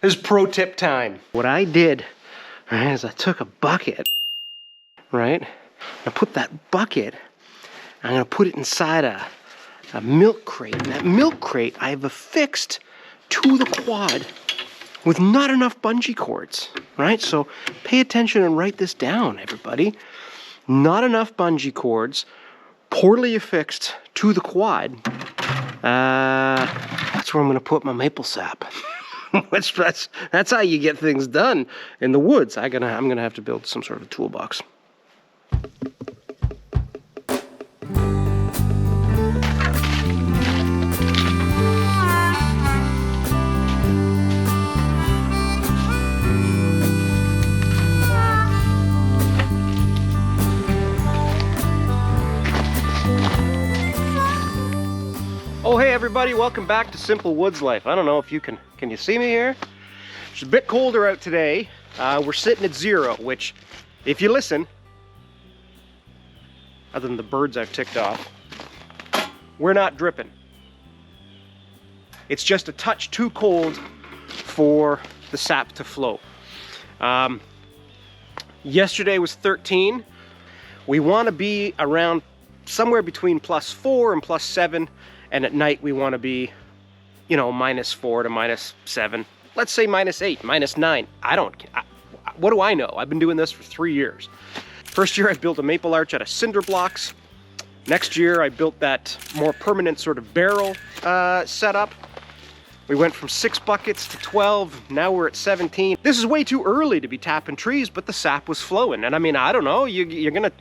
This is pro tip time. What I did, right, is I took a bucket, right? I put that bucket, I'm gonna put it inside a milk crate. And that milk crate I've affixed to the quad with not enough bungee cords, right? So pay attention and write this down, everybody. Not enough bungee cords, poorly affixed to the quad. That's where I'm gonna put my maple sap. That's how you get things done in the woods. I'm gonna have to build some sort of toolbox. Oh, hey everybody, welcome back to Simple Woods Life. I don't know if you can you see me here? It's a bit colder out today. We're sitting at 0, which, if you listen, other than the birds I've ticked off, we're not dripping. It's just a touch too cold for the sap to flow. Yesterday was 13. We want to be around somewhere between +4 and +7. And at night we want to be, you know, -4 to -7. Let's say -8, -9. What do I know? I've been doing this for 3 years. First year I built a maple arch out of cinder blocks. Next year I built that more permanent sort of barrel setup. We went from 6 buckets to 12. Now we're at 17. This is way too early to be tapping trees, but the sap was flowing. And I mean, I don't know, you're gonna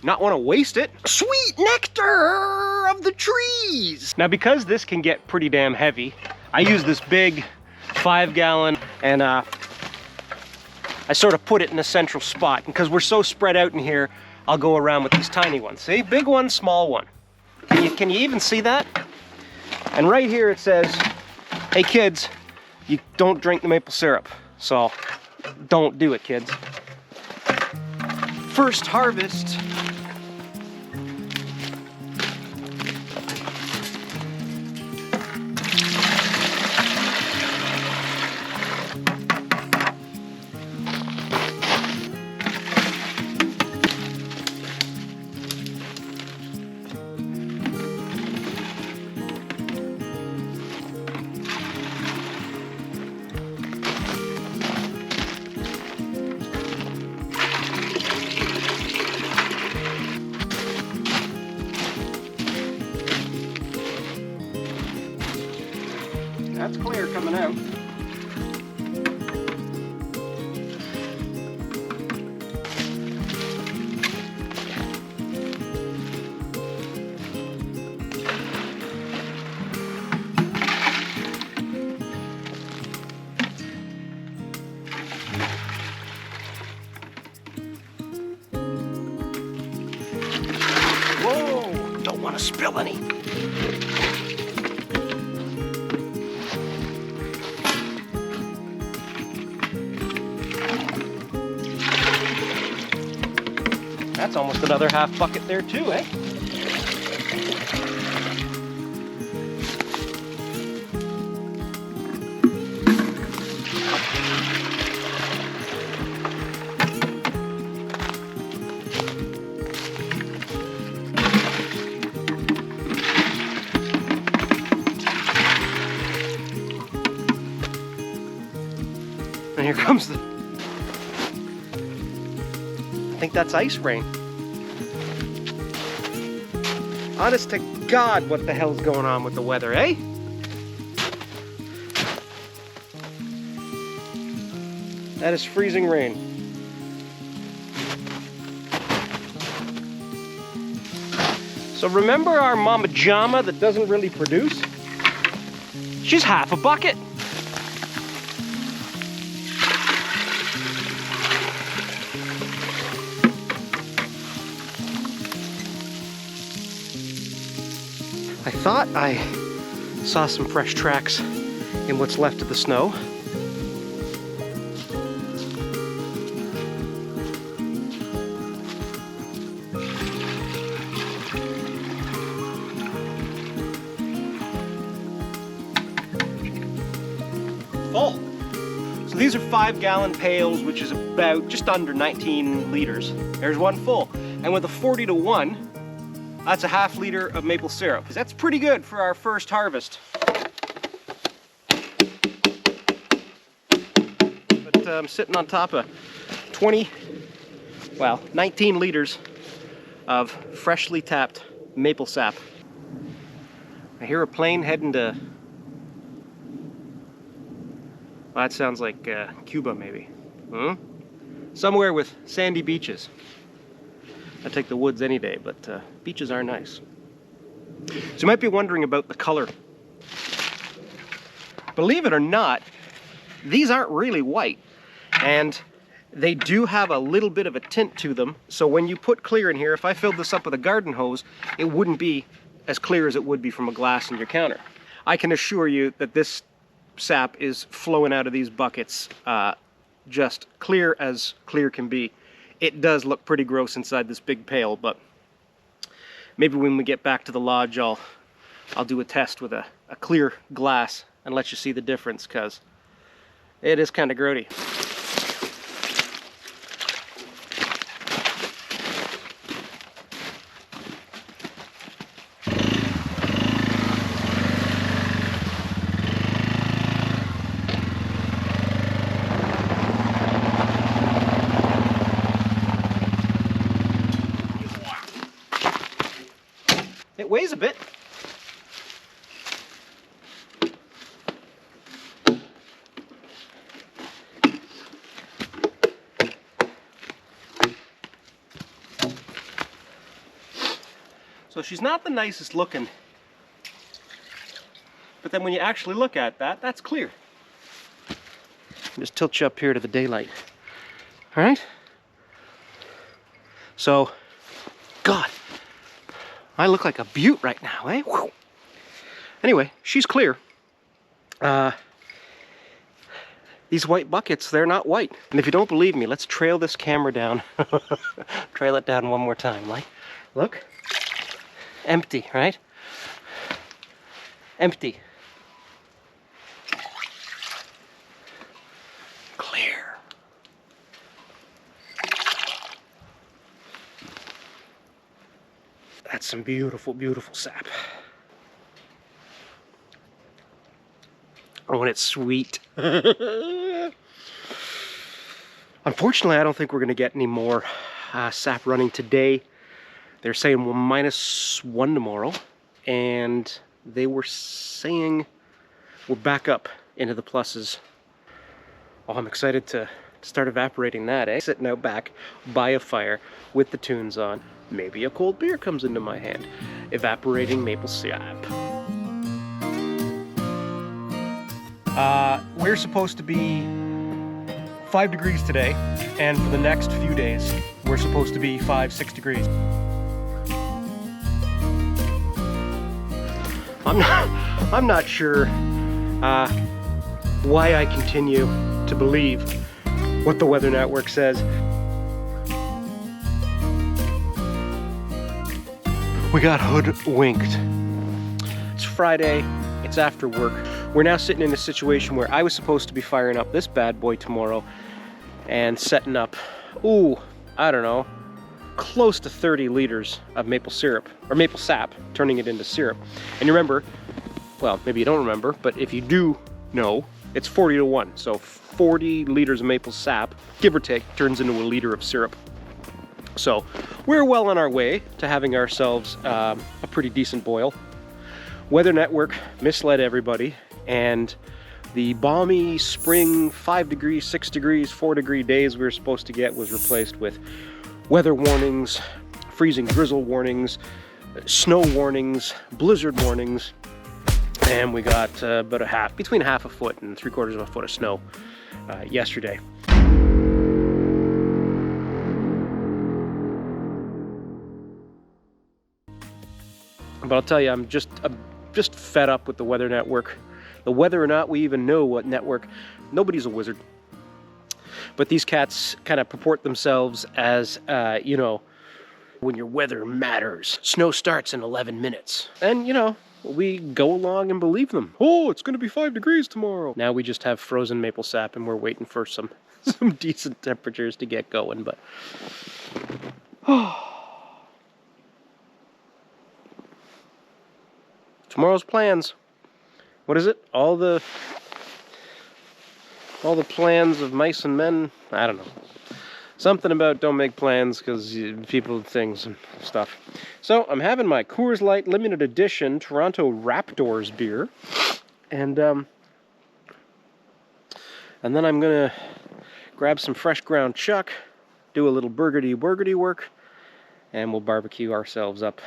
not want to waste it. Sweet nectar of the trees. Now, because this can get pretty damn heavy, I use this big 5-gallon and I sort of put it in a central spot. And because we're so spread out in here, I'll go around with these tiny ones. See, big one, small one. Can you even see that? And right here it says, hey kids, you don't drink the maple syrup. So don't do it, kids. First harvest. That's clear coming out. Whoa, don't want to spill any. That's almost another half bucket there too, eh? And here comes the... I think that's ice rain. Honest to God, what the hell's going on with the weather, eh? That is freezing rain. So remember our Mama Jama that doesn't really produce? She's half a bucket. I thought I saw some fresh tracks in what's left of the snow. Full. So these are 5-gallon pails, which is about just under 19 liters. There's one full. And with a 40-to-1, that's a ½ liter of maple syrup. That's pretty good for our first harvest. But I'm sitting on top of 19 liters of freshly tapped maple sap. I hear a plane heading to, well, that sounds like Cuba maybe. Somewhere with sandy beaches. I take the woods any day, but beaches are nice. So you might be wondering about the color. Believe it or not, these aren't really white, and they do have a little bit of a tint to them. So when you put clear in here, if I filled this up with a garden hose, it wouldn't be as clear as it would be from a glass in your counter. I can assure you that this sap is flowing out of these buckets just clear as clear can be. It does look pretty gross inside this big pail, but maybe when we get back to the lodge, I'll do a test with a clear glass and let you see the difference, because it is kind of grody. It weighs a bit. So she's not the nicest looking, but then when you actually look at that, that's clear. Just tilt you up here to the daylight. All right? So, God, I look like a beaut right now, eh? Whew. Anyway, she's clear. These white buckets, they're not white. And if you don't believe me, let's trail this camera down. Trail it down one more time. Like, look. Empty, right? Empty. Clear. That's some beautiful, beautiful sap. Oh, and it's sweet. Unfortunately, I don't think we're going to get any more sap running today. They're saying we're -1 tomorrow, and they were saying we're back up into the pluses. Oh, I'm excited to start evaporating that, eh? Sitting out back by a fire with the tunes on. Maybe a cold beer comes into my hand. Evaporating maple syrup. We're supposed to be 5 degrees today, and for the next few days, we're supposed to be 5-6 degrees. I'm not sure why I continue to believe what the Weather Network says. We got hoodwinked. It's Friday, it's after work. We're now sitting in a situation where I was supposed to be firing up this bad boy tomorrow and setting up, I don't know, close to 30 liters of maple syrup, or maple sap, turning it into syrup. And you remember, well, maybe you don't remember, but if you do know, it's 40-to-1. So 40 liters of maple sap, give or take, turns into a liter of syrup. So we're well on our way to having ourselves a pretty decent boil. Weather Network misled everybody, and the balmy spring 5 degrees, 6 degrees, 4 degree days we were supposed to get was replaced with weather warnings, freezing drizzle warnings, snow warnings, blizzard warnings, and we got about between half a foot and 3/4 of a foot of snow yesterday. But I'll tell you, I'm just fed up with the Weather Network. The whether or not we even know what network, nobody's a wizard. But these cats kind of purport themselves as, you know, when your weather matters. Snow starts in 11 minutes. And, you know, we go along and believe them. Oh, it's going to be 5 degrees tomorrow. Now we just have frozen maple sap and we're waiting for some decent temperatures to get going, but tomorrow's plans. What is it? All the plans of mice and men? I don't know. Something about don't make plans because people, things, and stuff. So I'm having my Coors Light limited edition Toronto Raptors beer, and then I'm gonna grab some fresh ground chuck, do a little burgity work, and we'll barbecue ourselves up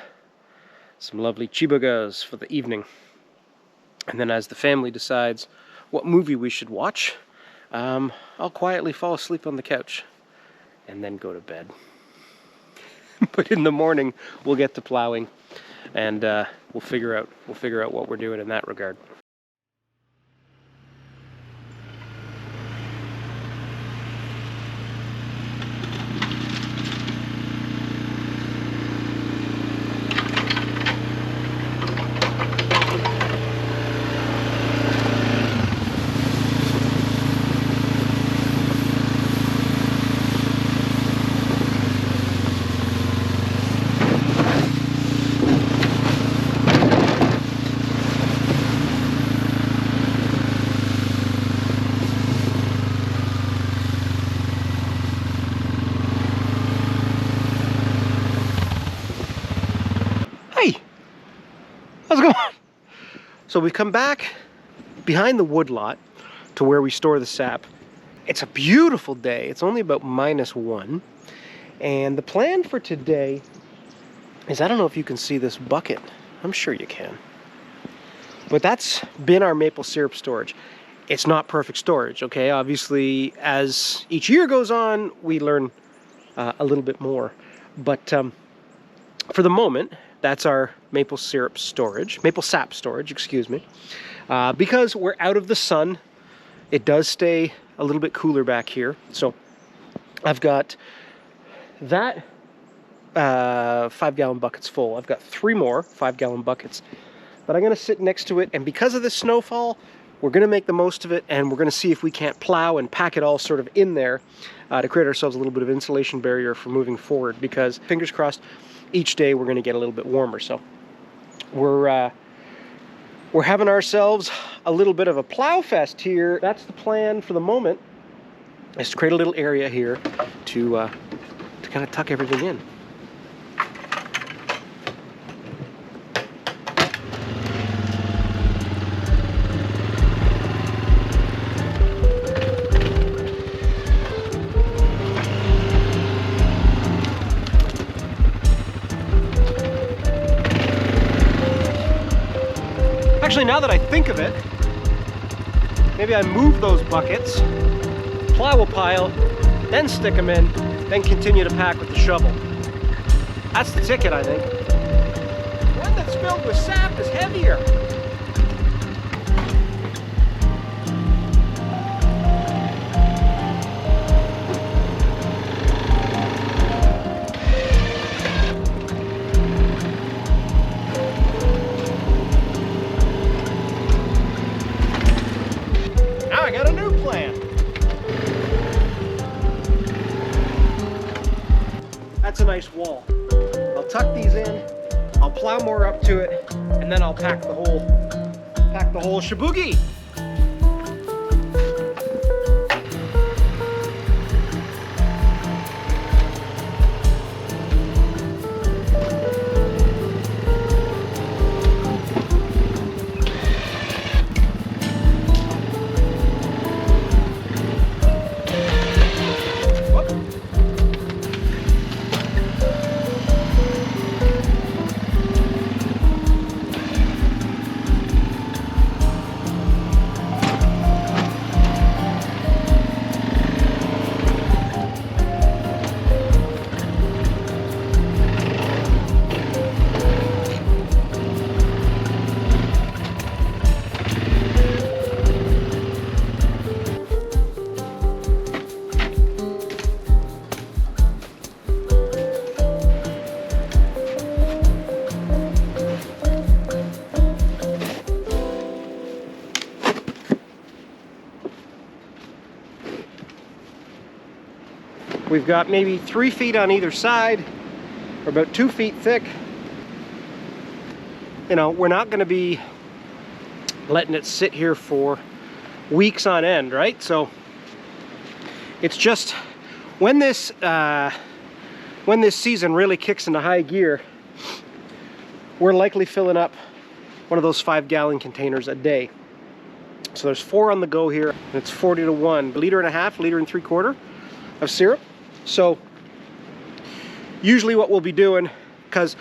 some lovely chibagas for the evening. And then as the family decides what movie we should watch, I'll quietly fall asleep on the couch and then go to bed. But in the morning we'll get to plowing, and we'll figure out what we're doing in that regard. How's it going? So we've come back behind the woodlot to where we store the sap. It's a beautiful day. It's only about -1. And the plan for today is, I don't know if you can see this bucket. I'm sure you can. But that's been our maple syrup storage. It's not perfect storage, okay? Obviously, as each year goes on, we learn a little bit more. But for the moment, that's our maple sap storage, excuse me. Because we're out of the sun, it does stay a little bit cooler back here. So I've got that 5-gallon buckets full. I've got 3 more 5-gallon buckets that I'm gonna sit next to it. And because of the snowfall, we're gonna make the most of it, and we're gonna see if we can't plow and pack it all sort of in there to create ourselves a little bit of insulation barrier for moving forward, because fingers crossed, each day we're going to get a little bit warmer. So we're having ourselves a little bit of a plow fest here. That's the plan for the moment, is to create a little area here to kind of tuck everything in. Actually, now that I think of it, maybe I move those buckets, plow a pile, then stick them in, then continue to pack with the shovel. That's the ticket, I think. One that's filled with sap is heavier. I got a new plan. That's a nice wall. I'll tuck these in, I'll plow more up to it, and then I'll pack the whole shaboogie. We've got maybe 3 feet on either side. We're about 2 feet thick. You know, we're not going to be letting it sit here for weeks on end, right? So it's just when this season really kicks into high gear, we're likely filling up one of those 5-gallon containers a day. So there's 4 on the go here, and it's 40 to 1, 1.5 liters, 1.75 liters of syrup. So usually what we'll be doing, because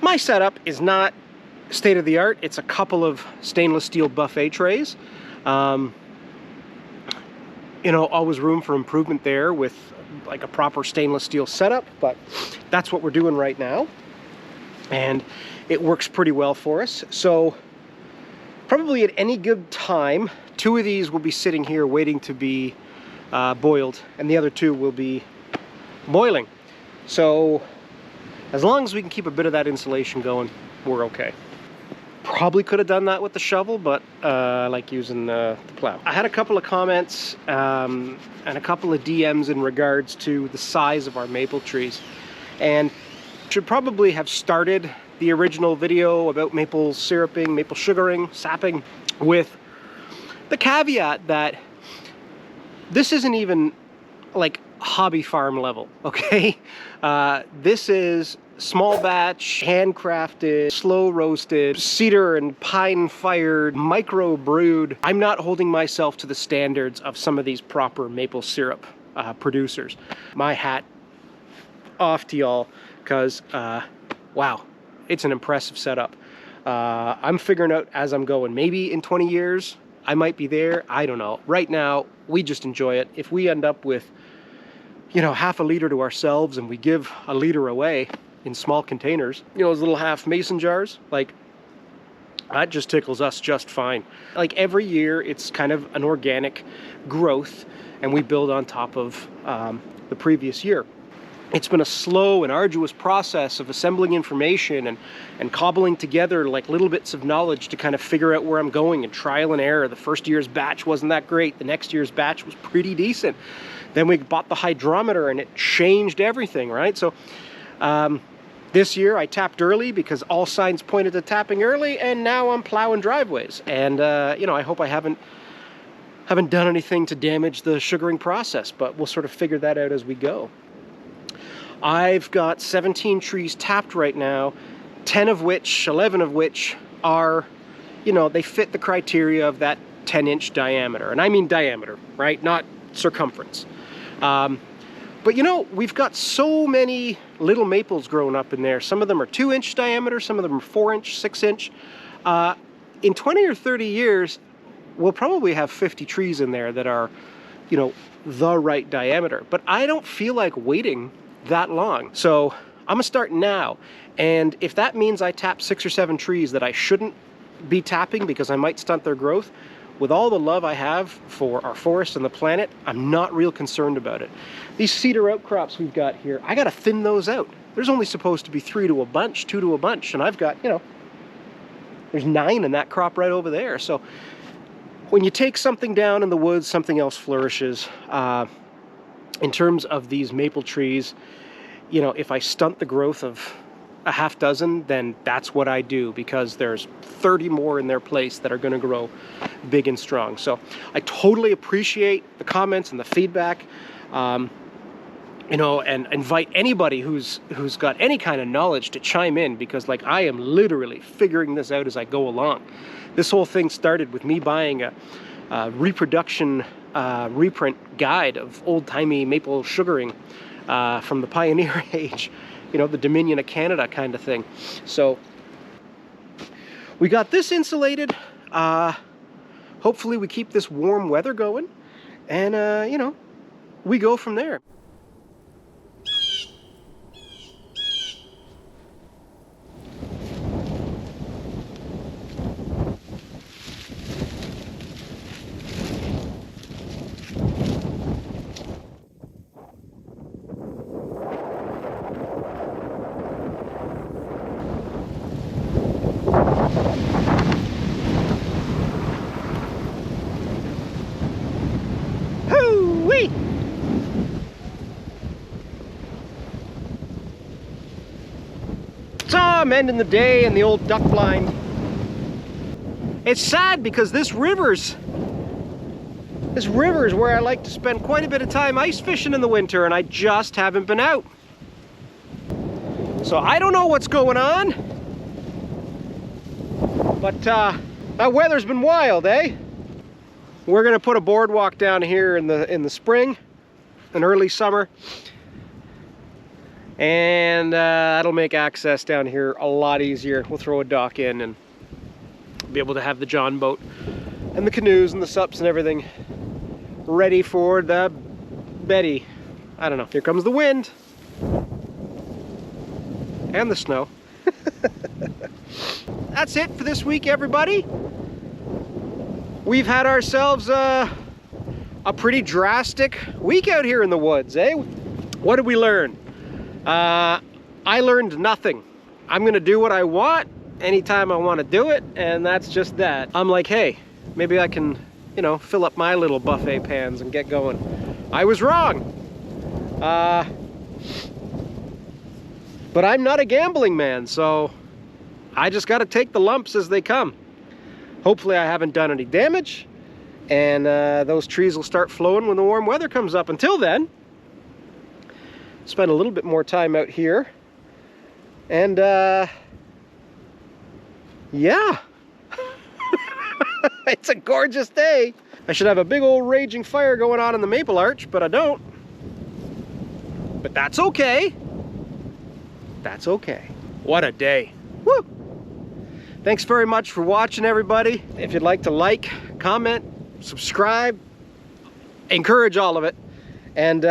my setup is not state of the art, it's a couple of stainless steel buffet trays. You know, always room for improvement there with like a proper stainless steel setup, but that's what we're doing right now, and it works pretty well for us. So probably at any good time, 2 of these will be sitting here waiting to be boiled, and the other 2 will be boiling. So as long as we can keep a bit of that insulation going, we're okay. Probably could have done that with the shovel, but I like using the plow. I had a couple of comments and a couple of DMs in regards to the size of our maple trees, and should probably have started the original video about maple syruping, maple sugaring, sapping, with the caveat that this isn't even like hobby farm level, okay? This is small batch, handcrafted, slow roasted, cedar and pine fired, micro brewed. I'm not holding myself to the standards of some of these proper maple syrup producers. My hat off to y'all, because wow, it's an impressive setup. I'm figuring out as I'm going. Maybe in 20 years I might be there, I don't know. Right now we just enjoy it. If we end up with, you know, 1/2 liter to ourselves and we give 1 liter away in small containers, you know, those little half mason jars, like, that just tickles us just fine. Like every year it's kind of an organic growth, and we build on top of the previous year. It's been a slow and arduous process of assembling information and cobbling together like little bits of knowledge to kind of figure out where I'm going, and trial and error. The first year's batch wasn't that great. The next year's batch was pretty decent. Then we bought the hydrometer and it changed everything, right? So this year I tapped early because all signs pointed to tapping early, and now I'm plowing driveways. And you know, I hope I haven't done anything to damage the sugaring process, but we'll sort of figure that out as we go. I've got 17 trees tapped right now, 11 of which are, you know, they fit the criteria of that 10-inch diameter. And I mean diameter, right? Not circumference. But you know, we've got so many little maples growing up in there. Some of them are 2-inch diameter, some of them are 4-inch, 6-inch. In 20 or 30 years, we'll probably have 50 trees in there that are, you know, the right diameter. But I don't feel like waiting that long. So I'm gonna start now. And if that means I tap 6 or 7 trees that I shouldn't be tapping because I might stunt their growth, with all the love I have for our forest and the planet, I'm not real concerned about it. These cedar outcrops we've got here, I gotta thin those out. There's only supposed to be 3 to a bunch, 2 to a bunch, and I've got, you know, there's 9 in that crop right over there. So when you take something down in the woods, something else flourishes. In terms of these maple trees, you know, if I stunt the growth of a half dozen, then that's what I do, because there's 30 more in their place that are going to grow big and strong. So I totally appreciate the comments and the feedback, you know, and invite anybody who's got any kind of knowledge to chime in, because like I am literally figuring this out as I go along. This whole thing started with me buying a reproduction reprint guide of old-timey maple sugaring from the pioneer age, you know, the Dominion of Canada kind of thing. So we got this insulated. Hopefully we keep this warm weather going, and you know, we go from there. I'm ending the day in the old duck blind. It's sad because this river's where I like to spend quite a bit of time ice fishing in the winter, and I just haven't been out. So I don't know what's going on, but that weather's been wild, eh? We're gonna put a boardwalk down here in the spring and early summer, and that'll make access down here a lot easier. We'll throw a dock in and be able to have the John boat and the canoes and the sups and everything ready for the Betty. I don't know. Here comes the wind and the snow. That's it for this week, everybody. We've had ourselves a pretty drastic week out here in the woods, eh? What did we learn? I learned nothing. I'm gonna do what I want anytime I want to do it, and that's just that. I'm like, hey, maybe I can, you know, fill up my little buffet pans and get going. I was wrong. But I'm not a gambling man, so I just got to take the lumps as they come. Hopefully I haven't done any damage, and those trees will start flowing when the warm weather comes up. Until then, spend a little bit more time out here, and yeah. It's a gorgeous day. I should have a big old raging fire going on in the maple arch, but I don't. But that's okay. That's okay. What a day. Woo! Thanks very much for watching, everybody. If you'd like to like, comment, subscribe, encourage all of it. And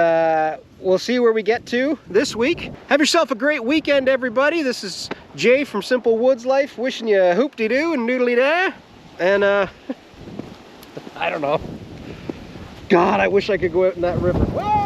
we'll see where we get to this week. Have yourself a great weekend, everybody. This is Jay from Simple Woods Life, wishing you a hoop-de-doo and noodly-da. And I don't know. God, I wish I could go out in that river. Whoa!